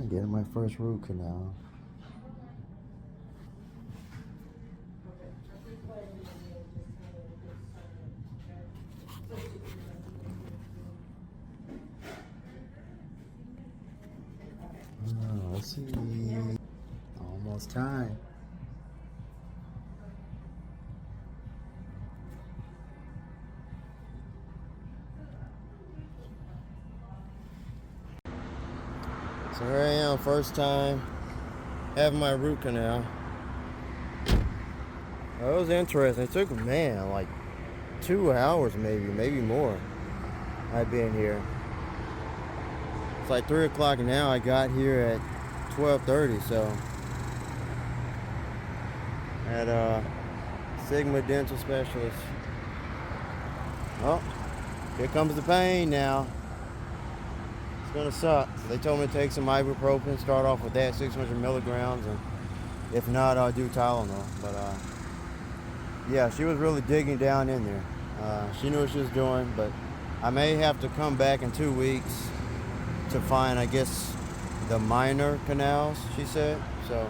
Getting my first root canal. Let's see. Almost time. So here I am, first time having my root canal. That was interesting. It took, man, like 2 hours maybe more. I've been here. It's like 3 o'clock now. I got here at 12:30, so at Sigma Dental Specialist. Oh, here comes the pain now. It's gonna suck. So they told me to take some ibuprofen, start off with that, 600 milligrams, and if not, I'll do Tylenol. But yeah, she was really digging down in there. She knew what she was doing, but I may have to come back in 2 weeks to find, I guess, the minor canals, she said. So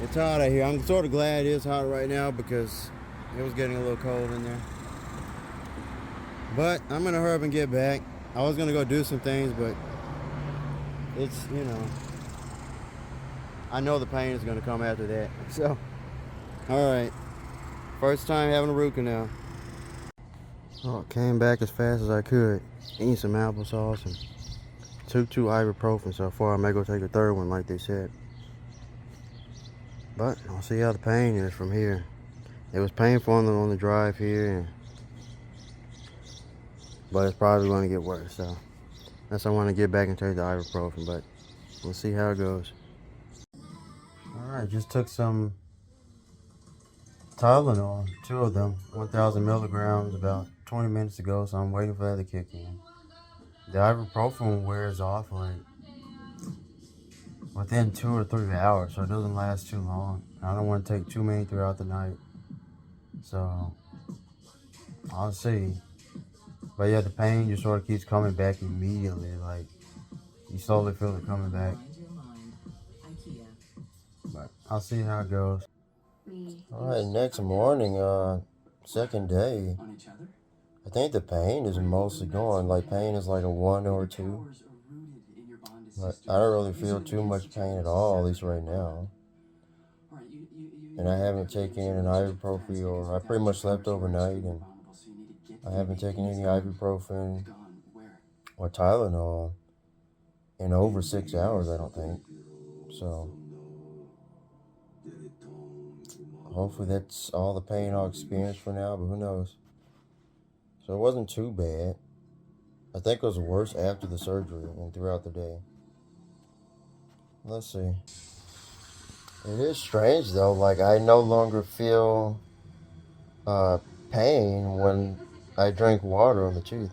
it's hot out here. I'm sort of glad it is hot right now because it was getting a little cold in there. But I'm gonna hurry up and get back. I was gonna go do some things, but it's, you know, I know the pain is gonna come after that. So, all right, first time having a root canal. Oh, came back as fast as I could. Eating some applesauce and took 2 ibuprofen so far. I may go take a 3rd one like they said. But I'll see how the pain is from here. It was painful on the drive here, but it's probably going to get worse. So that's why I want to get back and take the ibuprofen, but we'll see how it goes. Alright, just took some Tylenol, 2 of them, 1,000 milligrams about 20 minutes ago, so I'm waiting for that to kick in. The ibuprofen wears off like within 2 or 3 hours, so it doesn't last too long. I don't want to take too many throughout the night, so I'll see. But yeah, the pain just sort of keeps coming back immediately, like you slowly feel it coming back. But I'll see how it goes. Alright, next morning, second day, I think the pain is mostly gone. Like, pain is like a 1 or 2. But I don't really feel too much pain at all, at least right now. And I haven't taken an ibuprofen, or I pretty much slept overnight, and I haven't taken any ibuprofen or Tylenol in over 6 hours, I don't think. So hopefully that's all the pain I'll experience for now, but who knows. So it wasn't too bad. I think it was worse after the surgery and throughout the day. Let's see. It is strange though, like I no longer feel pain when I drink water on the tooth.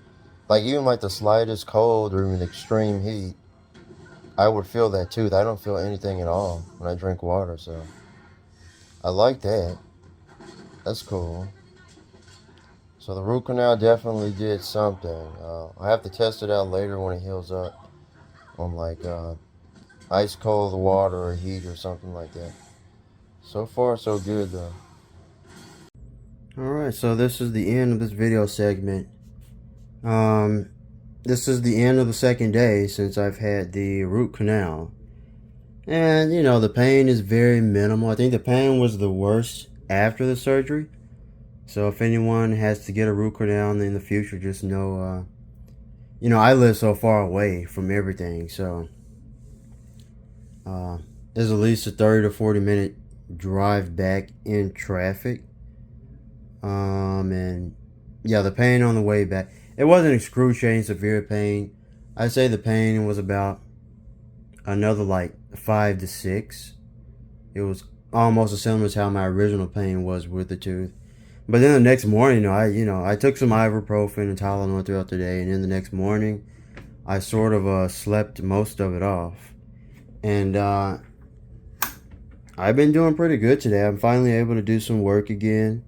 Like even like the slightest cold or even extreme heat, I would feel that tooth. I don't feel anything at all when I drink water, so I like that. That's cool. So the root canal definitely did something. I have to test it out later when it heals up on like ice cold water or heat or something like that. So far so good though. Alright, so this is the end of this video segment. This is the end of the second day since I've had the root canal. And you know, the pain is very minimal. I think the pain was the worst after the surgery. So if anyone has to get a root canal in the future, just know, you know, I live so far away from everything. So there's at least a 30 to 40 minute drive back in traffic. And yeah, the pain on the way back, it wasn't excruciating severe pain. I'd say the pain was about another like 5 to 6. It was almost as similar as how my original pain was with the tooth. But then the next morning, I took some ibuprofen and Tylenol throughout the day, and then the next morning, I sort of slept most of it off. And I've been doing pretty good today. I'm finally able to do some work again,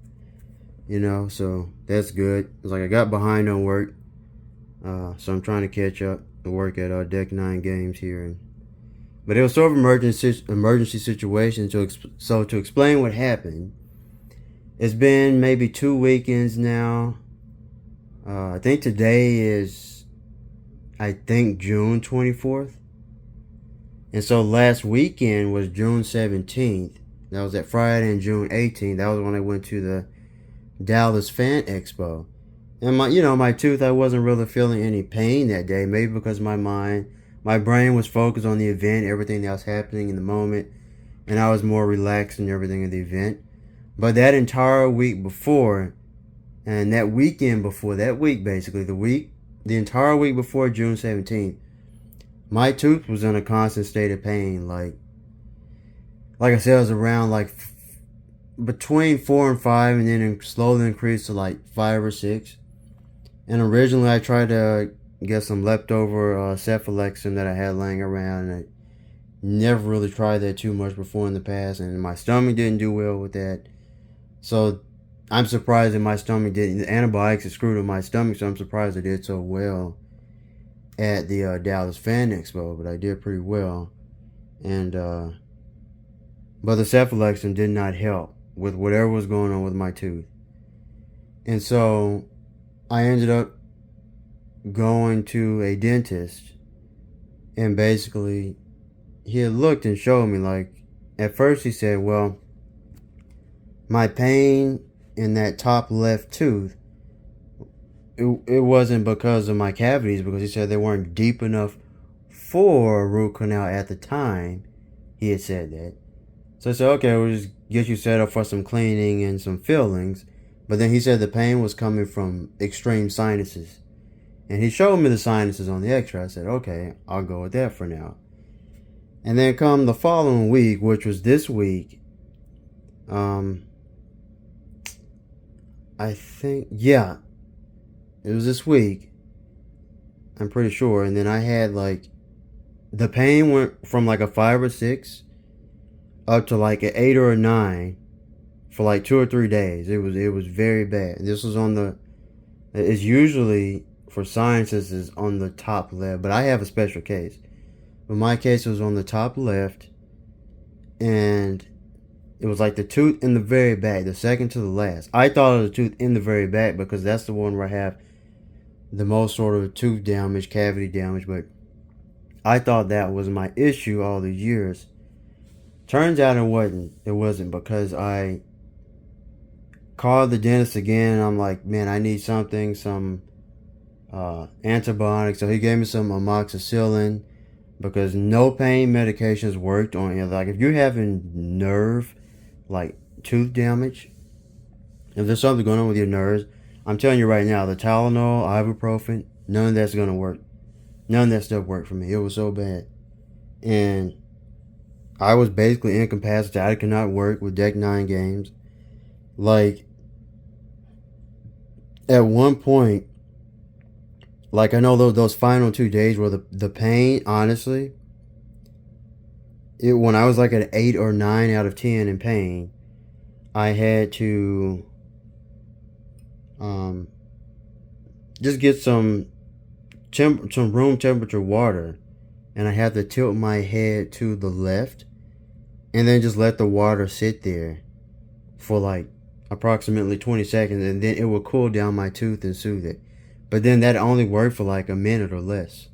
so that's good. It's like I got behind on work, so I'm trying to catch up. work at Deck 9 Games here. But it was sort of emergency situation. So to explain what happened, it's been maybe 2 weekends now. I think today is, June 24th. And so last weekend was June 17th. That was that Friday, and June 18th. That was when I went to the Dallas Fan Expo. And my tooth, I wasn't really feeling any pain that day. Maybe because my brain was focused on the event, everything that was happening in the moment. And I was more relaxed and everything in the event. But that entire week before, and that weekend before, that week basically, the entire week before June 17th, my tooth was in a constant state of pain. Like I said, it was around between 4 and 5, and then it slowly increased to 5 or 6. And originally I tried to get some leftover cephalexin that I had laying around, and I never really tried that too much before in the past, and my stomach didn't do well with that. So I'm surprised that my stomach didn't. The antibiotics had screwed with my stomach, so I'm surprised I did so well at the Dallas Fan Expo, but I did pretty well. And but the cephalexin did not help with whatever was going on with my tooth. And so I ended up going to a dentist, and basically he had looked and showed me, at first he said, well, my pain in that top left tooth, it wasn't because of my cavities, because he said they weren't deep enough for a root canal at the time. He had said that. So I said, okay, we'll just get you set up for some cleaning and some fillings. But then he said the pain was coming from extreme sinuses. And he showed me the sinuses on the x-ray. I said, okay, I'll go with that for now. And then come the following week, which was this week, I think, yeah, it was this week, I'm pretty sure. And then I had the pain went from a 5 or 6 up to an 8 or a 9 for 2 or 3 days. It was very bad. This was it's usually for sciences is on the top left, but I have a special case. But my case was on the top left, and it was the tooth in the very back, the second to the last. I thought it was the tooth in the very back because that's the one where I have the most sort of tooth damage, cavity damage, but I thought that was my issue all the years. Turns out it wasn't. It wasn't, because I called the dentist again, and I'm like, man, I need some antibiotics. So he gave me some amoxicillin, because no pain medications worked on it. If you're having nerve, tooth damage, if there's something going on with your nerves, I'm telling you right now, the Tylenol, ibuprofen, none of that's going to work. None of that stuff worked for me. It was so bad. And I was basically incapacitated. I could not work with Deck 9 games. At one point, I know those final 2 days where the pain, honestly, when I was at an 8 or 9 out of 10 in pain, I had to just get some room temperature water, and I had to tilt my head to the left, and then just let the water sit there for approximately 20 seconds, and then it would cool down my tooth and soothe it. But then that only worked for a minute or less.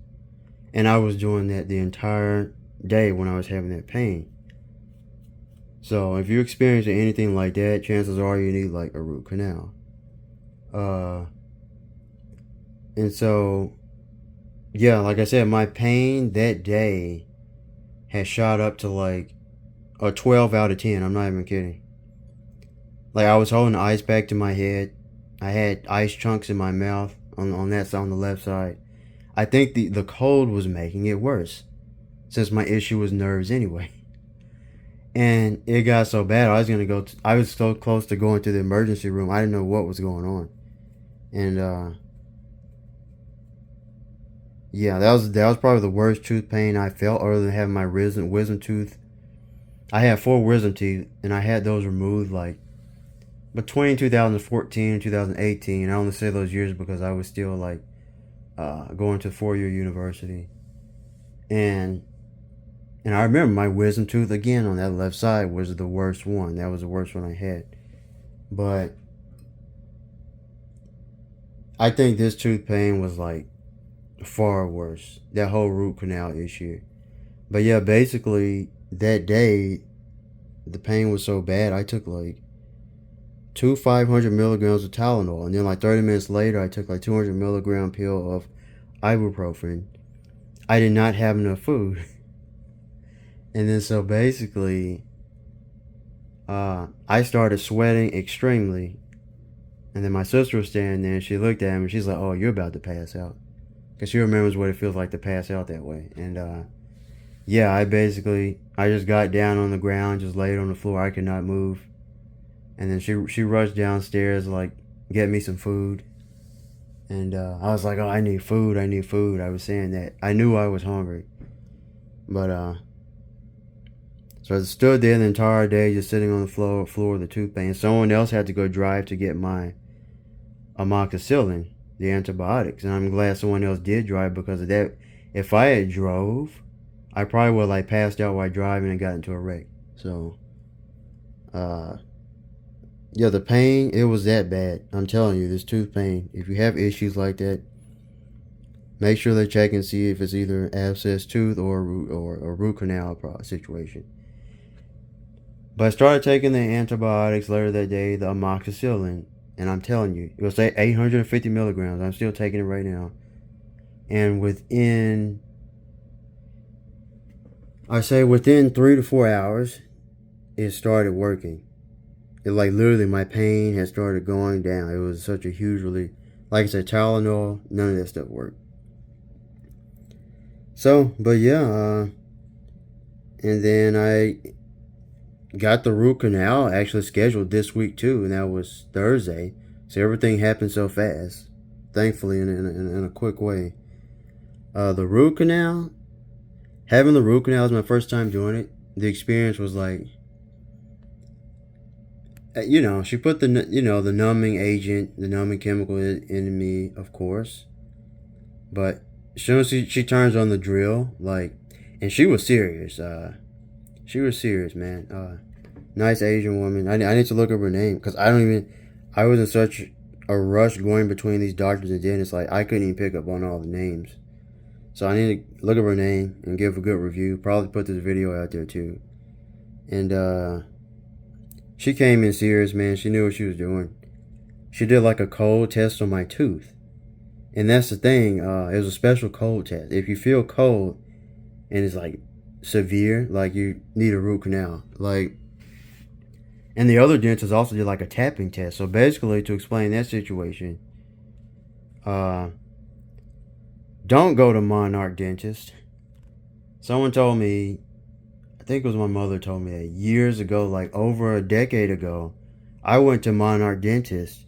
And I was doing that the entire day when I was having that pain. So if you're experiencing anything like that, chances are you need a root canal. And so, yeah, like I said, my pain that day had shot up to a 12 out of 10. I'm not even kidding. I was holding the ice back to my head. I had ice chunks in my mouth on that side, on the left side. I think the cold was making it worse, since my issue was nerves anyway. And it got so bad, I was so close to going to the emergency room. I didn't know what was going on. And yeah, that was probably the worst tooth pain I felt, other than having my wisdom tooth. I had 4 wisdom teeth, and I had those removed between 2014 and 2018. I only say those years because I was still going to 4-year university. And I remember my wisdom tooth again on that left side was the worst one. That was the worst one I had. But I think this tooth pain was like far worse. That whole root canal issue. But yeah, basically that day the pain was so bad I took like 2 500 milligrams of Tylenol, and then like 30 minutes later I took like 200 milligram pill of ibuprofen. I did not have enough food. And then so basically I started sweating extremely. And then my sister was standing there and she looked at me and she's like, oh, you're about to pass out. Because she remembers what it feels like to pass out that way. And yeah, I just got down on the ground, just laid on the floor. I could not move. And then she rushed downstairs, like, get me some food. And I was like, oh, I need food. I was saying that. I knew I was hungry. But so I stood there the entire day, just sitting on the floor of the tooth pain. Someone else had to go drive to get my amoxicillin, the antibiotics. And I'm glad someone else did drive because of that. If I had drove, I probably would have like passed out while driving and got into a wreck. So, yeah, the pain, it was that bad. I'm telling you, this tooth pain, if you have issues like that, make sure they check and see if it's either abscess tooth or root canal situation. But I started taking the antibiotics later that day, the amoxicillin, and I'm telling you, it was 850 milligrams. I'm still taking it right now. And within 3 to 4 hours, it started working. It like literally my pain had started going down. It was such a huge relief. Like I said, Tylenol, none of that stuff worked. So, but yeah, and then I got the root canal actually scheduled this week too, and that was Thursday. So everything happened so fast, thankfully in a quick way. The root canal, having the root canal was my first time doing it. The experience was like, she put the numbing agent, the numbing chemical in me, of course. But as soon as she turns on the drill, like, and she was serious. She was serious, man. Nice Asian woman. I need to look up her name because I was in such a rush going between these doctors and dentists. Like, I couldn't even pick up on all the names. So I need to look up her name and give a good review. Probably put this video out there too. And she came in serious, man. She knew what she was doing. She did like a cold test on my tooth. And that's the thing. It was a special cold test. If you feel cold and it's like severe, like you need a root canal. Like, and the other dentist also did like a tapping test. So basically, to explain that situation, don't go to Monarch Dentist. Someone told me, I think it was my mother told me that years ago, like over a decade ago, I went to Monarch Dentist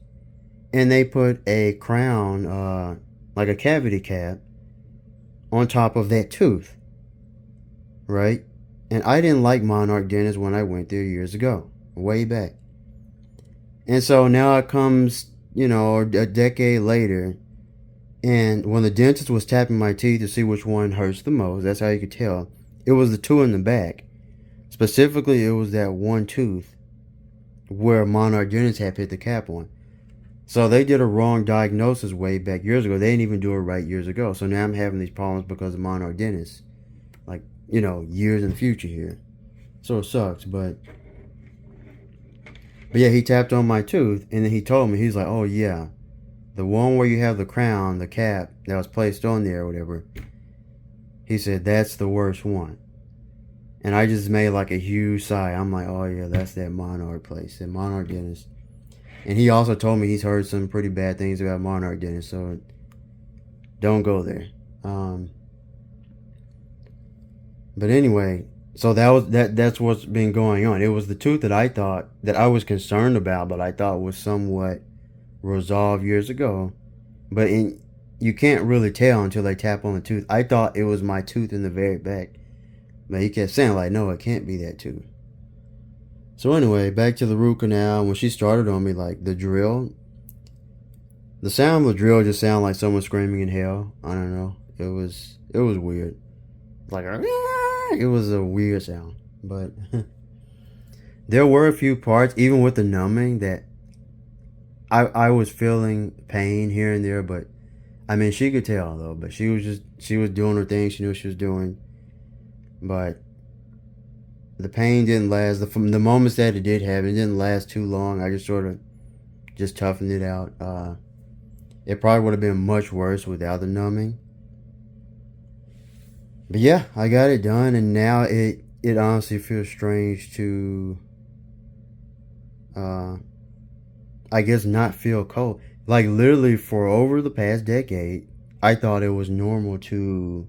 and they put a crown, like a cavity cap, on top of that tooth. Right? And I didn't like Monarch Dentist when I went there years ago, way back. And so now it comes, a decade later, and when the dentist was tapping my teeth to see which one hurts the most, that's how you could tell. It was the two in the back. Specifically, it was that one tooth where Monarch Dentist had put the cap on. So they did a wrong diagnosis way back years ago. They didn't even do it right years ago. So now I'm having these problems because of Monarch Dentist. Like, years in the future here. So it sucks, but yeah, he tapped on my tooth, and then he told me, he's like, oh yeah, the one where you have the crown, the cap that was placed on there or whatever, he said, that's the worst one. And I just made like a huge sigh. I'm like, oh yeah, that's that Monarch place, that Monarch Dentist. And he also told me he's heard some pretty bad things about Monarch Dentist, so don't go there. But anyway, so that's what's been going on. It was the tooth that I thought, that I was concerned about, but I thought was somewhat resolved years ago. But you can't really tell until they tap on the tooth. I thought it was my tooth in the very back. But he kept saying, like, no, it can't be that tooth. So anyway, back to the root canal. When she started on me, like, the drill, The sound of the drill just sounded like someone screaming in hell. I don't know. It was weird. Like it was a weird sound. But there were a few parts, even with the numbing, that I was feeling pain here and there, but I mean she could tell though, but she was doing her thing, she knew what she was doing. But the pain didn't last. The moments that it did happen, it didn't last too long. I just sort of just toughened it out. It probably would have been much worse without the numbing. But yeah, I got it done, and now it honestly feels strange to, I guess, not feel cold. Like literally for over the past decade, I thought it was normal to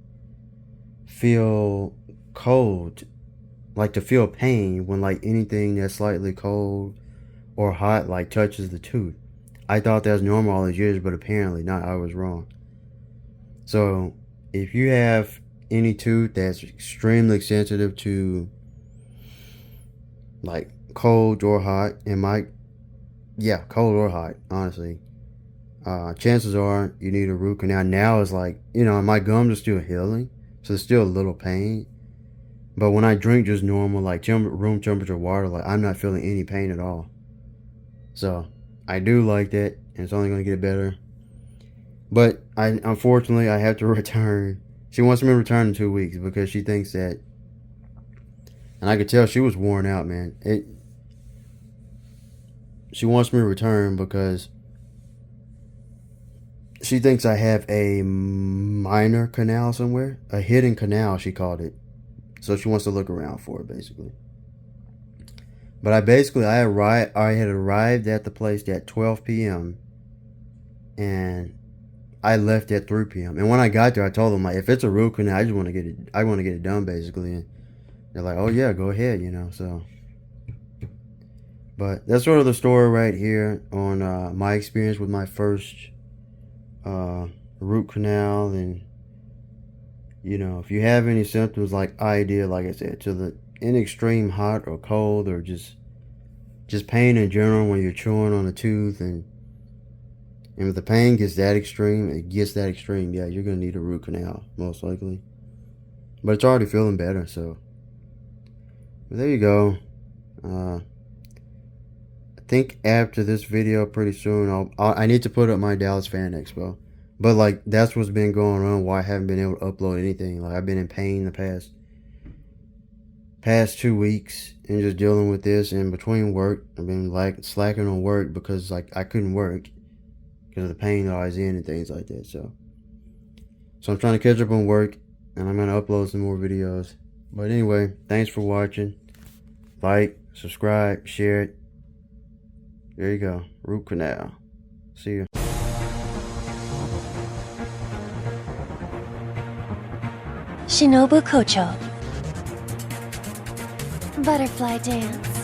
feel cold, like to feel pain when like anything that's slightly cold or hot like touches the tooth. I thought that was normal all these years, but apparently not. I was wrong. So if you have any tooth that's extremely sensitive to like cold or hot, cold or hot, honestly, chances are you need a root canal. Now it's like, my gums are still healing, so there's still a little pain. But when I drink just normal, like room temperature water, like I'm not feeling any pain at all. So I do like that, and it's only going to get better. But unfortunately, I have to return. She wants me to return in 2 weeks because she thinks that, and I could tell she was worn out, man. She wants me to return because she thinks I have a minor canal somewhere, a hidden canal, she called it. So she wants to look around for it, basically. But I had arrived at the place at 12 p.m. and I left at 3 p.m. And when I got there, I told them, like, if it's a root canal, I want to get it done, basically. And they're like, oh yeah, go ahead, so. But that's sort of the story right here on my experience with my first root canal. And if you have any symptoms like I did, like I said, in extreme hot or cold, or just pain in general when you're chewing on a tooth, and if the pain gets that extreme, yeah, you're gonna need a root canal most likely. But it's already feeling better, so. But there you go. I think after this video, pretty soon, I need to put up my Dallas Fan Expo. But like that's what's been going on. Why I haven't been able to upload anything. Like I've been in pain the past 2 weeks and just dealing with this. And between work, I've been like slacking on work because like I couldn't work because of the pain that I was in and things like that. So I'm trying to catch up on work, and I'm gonna upload some more videos. But anyway, thanks for watching. Like, subscribe, share it. There you go. Root canal. See you. Shinobu Kocho. Butterfly dance.